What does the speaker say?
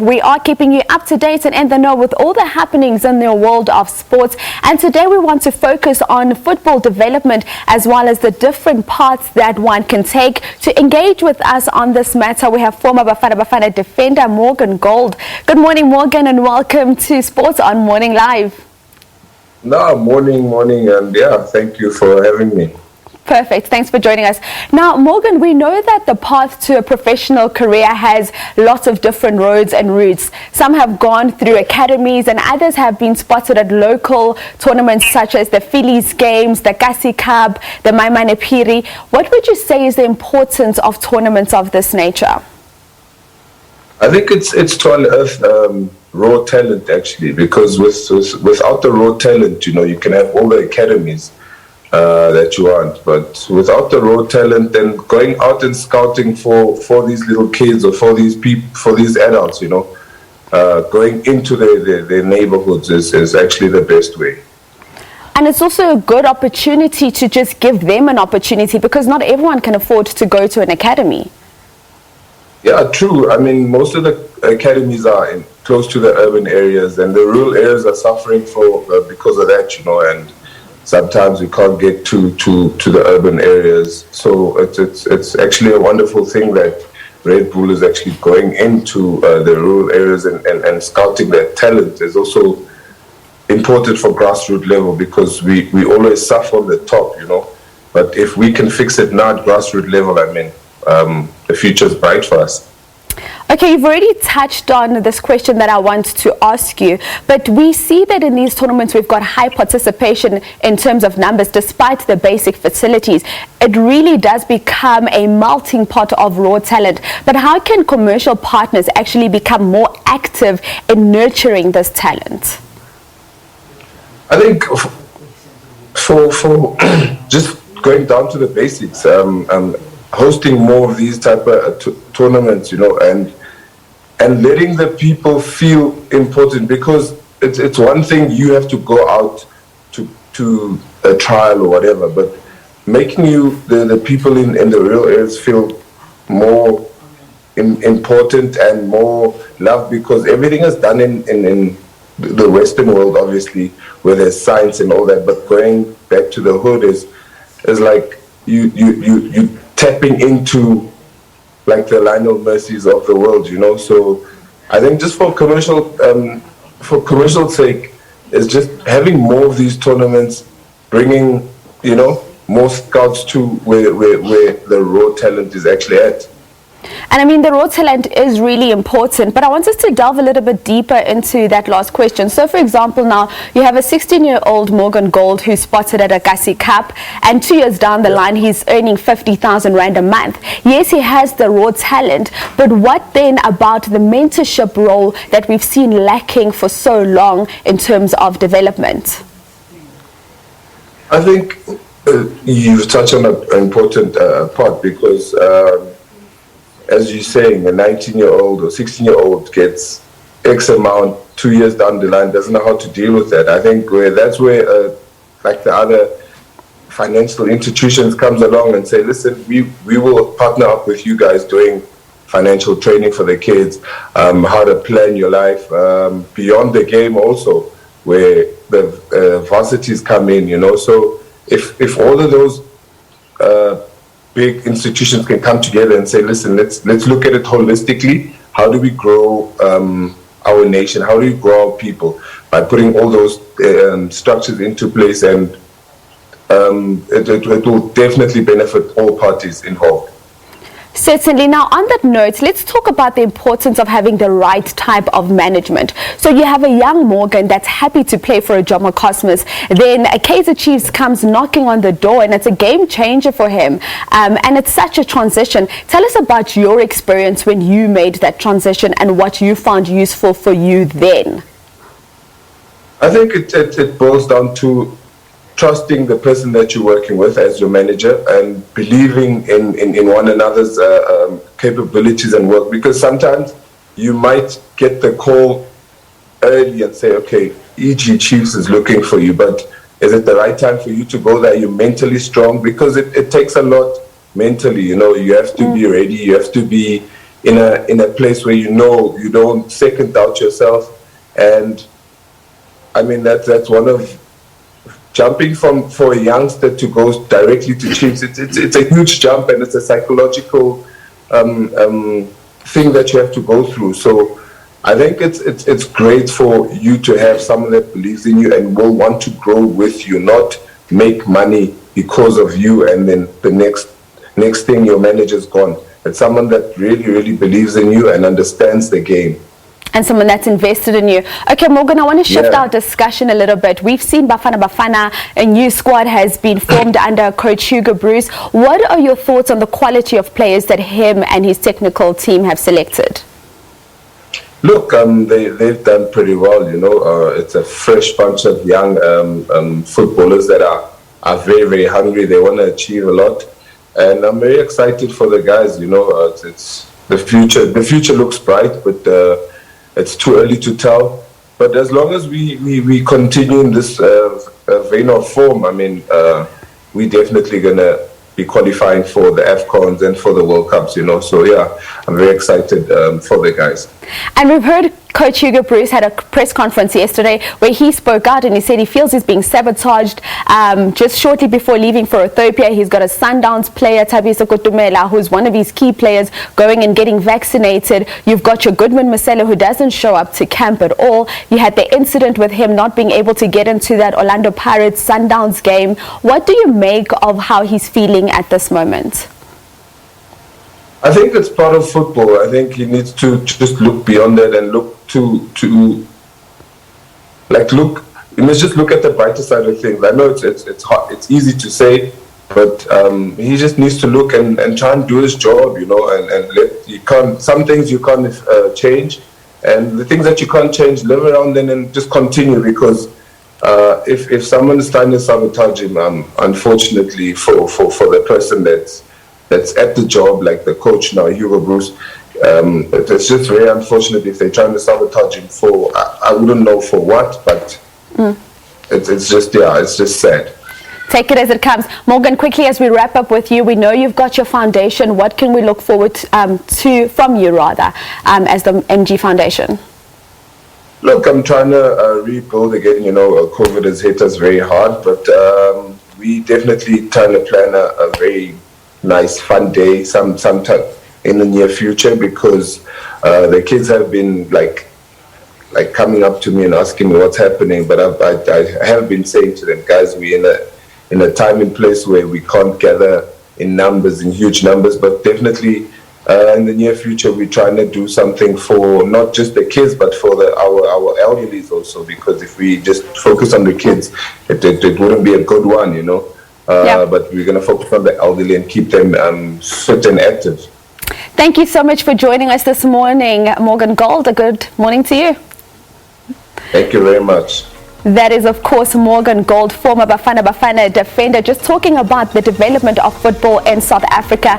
We are keeping you up to date and in the know with all the happenings in the world of sports. And today we want to focus on football development as well as the different paths that one can take. To engage with us on this matter, we have former Bafana Bafana defender Morgan Gould. Good morning, Morgan, and welcome to Sports on Morning Live. Morning, and thank you for having me. Perfect. Thanks for joining us. Now, Morgan, we know that the path to a professional career has lots of different roads and routes. Some have gone through academies and others have been spotted at local tournaments such as the Phillies Games, the Kasi Cup, the Maimane Phiri. What would you say is the importance of tournaments of this nature? I think it's to unearth raw talent, actually, because without the raw talent, you can have all the academies that you want, but without the raw talent, then going out and scouting for these little kids or for these people, for these adults, going into their neighborhoods is actually the best way. And it's also a good opportunity to just give them an opportunity, because not everyone can afford to go to an academy. Yeah, true. I mean, most of the academies are close to the urban areas, and the rural areas are suffering because of that, and sometimes we can't get to the urban areas. So it's actually a wonderful thing that Red Bull is actually going into the rural areas and scouting their talent. Is also important for grassroots level, because we always suffer on the top, But if we can fix it now at grassroots level, I mean, the future is bright for us. Okay, you've already touched on this question that I want to ask you, but we see that in these tournaments we've got high participation in terms of numbers despite the basic facilities. It really does become a melting pot of raw talent. But how can commercial partners actually become more active in nurturing this talent? I think for just going down to the basics, hosting more of these type of tournaments, and letting the people feel important, because it's one thing you have to go out to a trial or whatever, but making the people in the real areas feel more important and more loved, because everything is done in the Western world, obviously, where there's science and all that, but going back to the hood is like you tapping into like the Lionel Mercies of the world, So I think just for commercial sake, is just having more of these tournaments, bringing more scouts to where the raw talent is actually at. And I mean, the raw talent is really important, but I want us to delve a little bit deeper into that last question. So, for example, now you have a 16-year-old Morgan Gould who's spotted at a Kasi Cup, and 2 years down the line, he's earning 50,000 Rand a month. Yes, he has the raw talent, but what then about the mentorship role that we've seen lacking for so long in terms of development? I think you've touched on an important part, because as you're saying, a 19-year-old or 16-year-old gets X amount 2 years down the line, doesn't know how to deal with that. I think that's where like the other financial institutions comes along and say, listen, we will partner up with you guys doing financial training for the kids, how to plan your life beyond the game also, where the varsities come in, So if all of those big institutions can come together and say, listen, let's look at it holistically. How do we grow our nation? How do we grow our people? By putting all those structures into place, and it will definitely benefit all parties involved. Certainly. Now, on that note, let's talk about the importance of having the right type of management. So you have a young Morgan that's happy to play for a Jomo Cosmos. Then a Kaizer Chiefs comes knocking on the door, and it's a game changer for him. And it's such a transition. Tell us about your experience when you made that transition and what you found useful for you then. I think it boils down to trusting the person that you're working with as your manager, and believing in one another's capabilities and work, because sometimes you might get the call early and say, okay, EG Chiefs is looking for you, but is it the right time for you to go there? You're mentally strong, because it takes a lot mentally, you have to be ready, you have to be in a place where you know you don't second doubt yourself. And I mean that's one of jumping for a youngster to go directly to Chiefs. It's a huge jump, and it's a psychological thing that you have to go through. So I think it's great for you to have someone that believes in you and will want to grow with you, not make money because of you, and then the next thing your manager's gone. It's someone that really believes in you and understands the game. And someone that's invested in you. Okay, Morgan, I want to shift our discussion a little bit. We've seen Bafana Bafana, a new squad has been formed under Coach Hugo Bruce. What are your thoughts on the quality of players that him and his technical team have selected? Look, they've done pretty well, you know. It's a fresh bunch of young footballers that are very hungry. They want to achieve a lot. And I'm very excited for the guys, you know. It's the future looks bright, but it's too early to tell. But as long as we continue in this vein of form, I mean, we definitely going to be qualifying for the AFCONs and for the World Cups, you know. So, yeah, I'm very excited for the guys. And we've heard Coach Hugo Bruce had a press conference yesterday where he spoke out and he said he feels he's being sabotaged. Just shortly before leaving for Ethiopia, he's got a Sundowns player, Thabiso Kutumela, who's one of his key players, going and getting vaccinated. You've got your Goodman Masela, who doesn't show up to camp at all. You had the incident with him not being able to get into that Orlando Pirates Sundowns game. What do you make of how he's feeling at this moment? I think it's part of football. I think he needs to just look beyond that and look you must just look at the brighter side of things. I know it's hard, it's easy to say, but he just needs to look and try and do his job, you know, and some things you can't change, and the things that you can't change, live around them and just continue, because if someone is trying to sabotage him, unfortunately for the person that's at the job, like the coach now, Hugo Bruce, it's just very unfortunate if they're trying to sabotage him for, I wouldn't know for what, but it's just sad. Take it as it comes. Morgan, quickly as we wrap up with you, we know you've got your foundation. What can we look forward to from you, rather, as the MG Foundation? Look, I'm trying to rebuild again. You know, COVID has hit us very hard, but we definitely trying to plan a very nice, fun day sometime in the near future, because the kids have been like coming up to me and asking me what's happening. But I have been saying to them, guys, we're in a time and place where we can't gather in huge numbers, but definitely in the near future we're trying to do something for not just the kids, but for our elderly also, because if we just focus on the kids, it wouldn't be a good one, you know. But we're going to focus on the elderly and keep them fit and active. Thank you so much for joining us this morning, Morgan Gould. A good morning to you. Thank you very much. That is, of course, Morgan Gould, former Bafana Bafana defender, just talking about the development of football in South Africa.